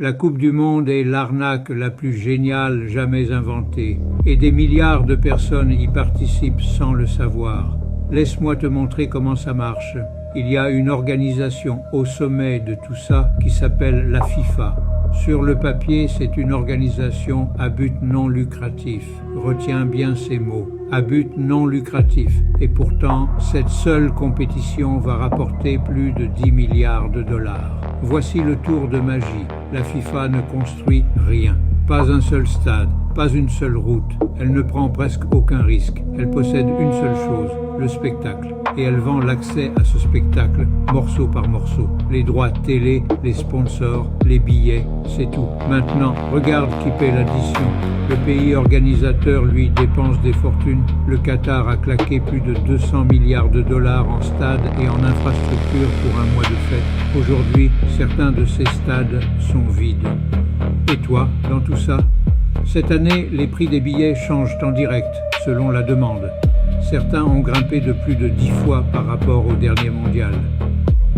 La Coupe du Monde est l'arnaque la plus géniale jamais inventée, et des milliards de personnes y participent sans le savoir. Laisse-moi te montrer comment ça marche. Il y a une organisation au sommet de tout ça qui s'appelle la FIFA. Sur le papier, c'est une organisation à but non lucratif. Retiens bien ces mots. À but non lucratif. Et pourtant, cette seule compétition va rapporter plus de 10 milliards de dollars. Voici le tour de magie. La FIFA ne construit rien. Pas un seul stade, pas une seule route. Elle ne prend presque aucun risque. Elle possède une seule chose, le spectacle. Et elle vend l'accès à ce spectacle, morceau par morceau. Les droits télé, les sponsors, les billets, c'est tout. Maintenant, regarde qui paie l'addition. Le pays organisateur, lui, dépense des fortunes. Le Qatar a claqué plus de 200 milliards de dollars en stades et en infrastructures pour un mois de fête. Aujourd'hui, certains de ces stades sont vides. Et toi, dans tout ça? Cette année, les prix des billets changent en direct, selon la demande. Certains ont grimpé de plus de 10 fois par rapport au dernier mondial.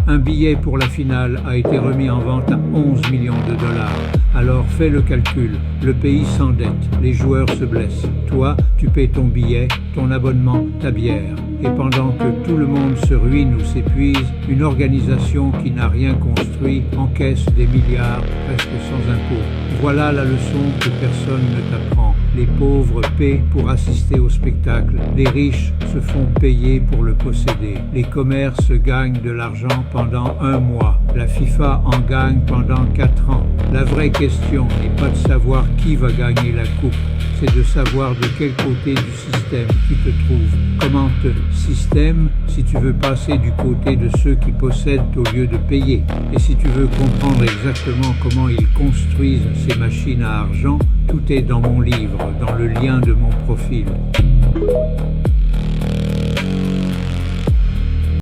Un billet pour la finale a été remis en vente à 11 millions de dollars. Alors fais le calcul, le pays s'endette, les joueurs se blessent. Toi, tu paies ton billet, ton abonnement, ta bière. Et pendant que tout le monde se ruine ou s'épuise, une organisation qui n'a rien construit encaisse des milliards presque sans impôts. Voilà la leçon que personne ne t'apprend. Les pauvres paient pour assister au spectacle, les riches se font payer pour le posséder. Les commerces gagnent de l'argent pendant un mois, la FIFA en gagne pendant 4 ans. La vraie question n'est pas de savoir qui va gagner la coupe, c'est de savoir de quel côté du système tu te trouves. Comment système si tu veux passer du côté de ceux qui possèdent au lieu de payer. Et si tu veux comprendre exactement comment ils construisent ces machines à argent, tout est dans mon livre, dans le lien de mon profil.